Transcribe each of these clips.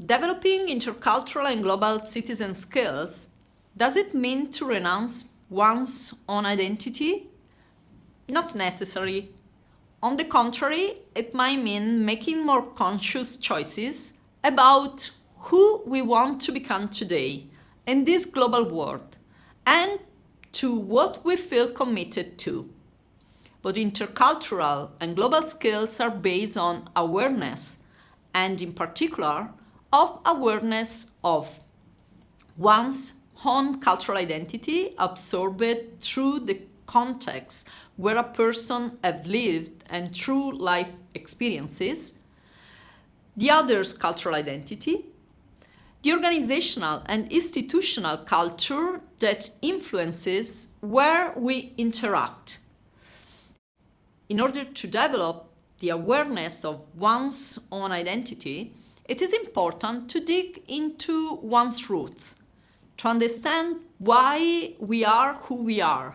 Developing intercultural and global citizen skills, does it mean to renounce one's own identity? Not necessarily. On the contrary, it might mean making more conscious choices about who we want to become today in this global world and to what we feel committed to. But intercultural and global skills are based on awareness, and in particular, of awareness of one's own cultural identity absorbed through the context where a person has lived and through life experiences, the other's cultural identity, the organizational and institutional culture that influences where we interact. In order to develop the awareness of one's own identity, it is important to dig into one's roots, to understand why we are who we are.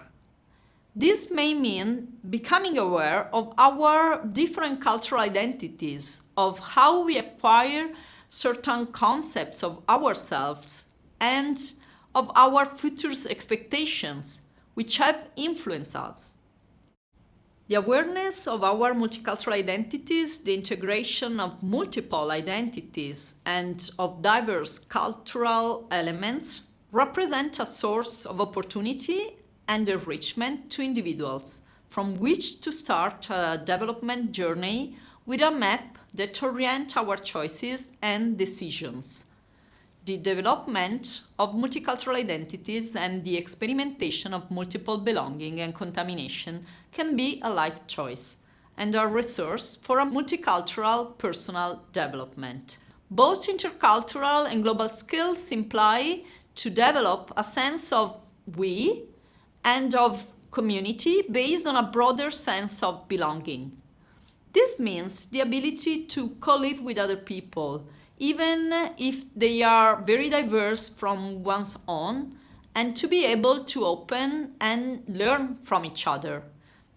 This may mean becoming aware of our different cultural identities, of how we acquire certain concepts of ourselves and of our future's expectations, which have influenced us. The awareness of our multicultural identities, the integration of multiple identities and of diverse cultural elements represent a source of opportunity and enrichment to individuals, from which to start a development journey with a map that orients our choices and decisions. The development of multicultural identities and the experimentation of multiple belonging and contamination can be a life choice and a resource for a multicultural personal development. Both intercultural and global skills imply to develop a sense of we and of community based on a broader sense of belonging. This means the ability to co-live with other people, even if they are very diverse from one's own, and to be able to open and learn from each other.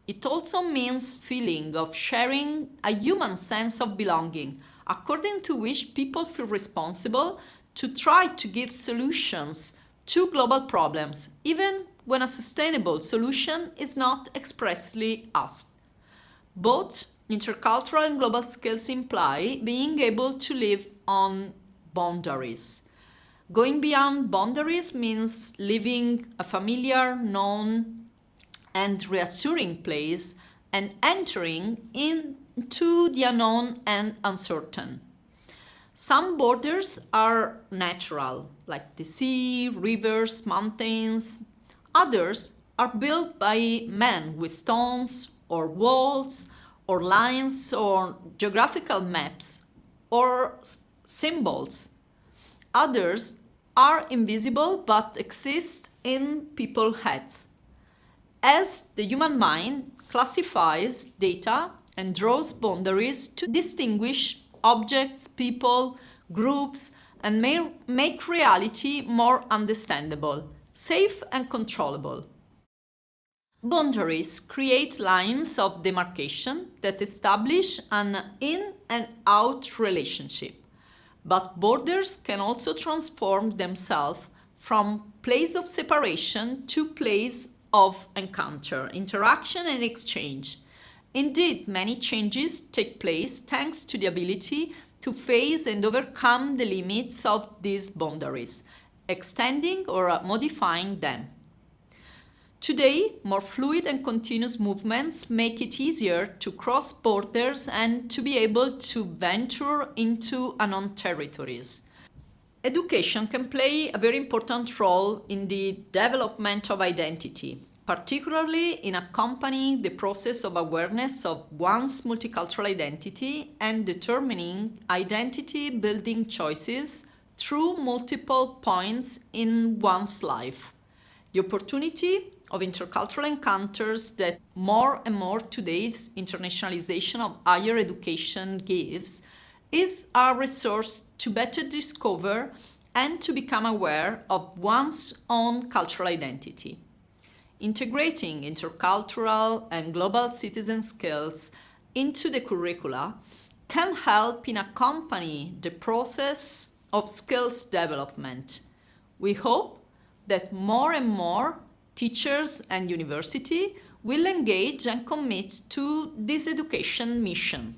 It also means feeling of sharing a human sense of belonging, according to which people feel responsible to try to give solutions to global problems, even when a sustainable solution is not expressly asked. Both intercultural and global skills imply being able to live on boundaries. Going beyond boundaries means leaving a familiar, known, and reassuring place and entering into the unknown and uncertain. Some borders are natural, like the sea, rivers, mountains. Others are built by man with stones or walls or lines or geographical maps or symbols. Others are invisible but exist in people's heads. As the human mind classifies data and draws boundaries to distinguish objects, people, groups, and make reality more understandable, safe and controllable. Boundaries create lines of demarcation that establish an in and out relationship. But borders can also transform themselves from place of separation to place of encounter, interaction and exchange. Indeed, many changes take place thanks to the ability to face and overcome the limits of these boundaries, extending or modifying them. Today, more fluid and continuous movements make it easier to cross borders and to be able to venture into unknown territories. Education can play a very important role in the development of identity, particularly in accompanying the process of awareness of one's multicultural identity and determining identity-building choices through multiple points in one's life. The opportunity of intercultural encounters that more and more today's internationalization of higher education gives is a resource to better discover and to become aware of one's own cultural identity. Integrating intercultural and global citizen skills into the curricula can help in accompanying the process of skills development. We hope that more and more teachers and university will engage and commit to this education mission.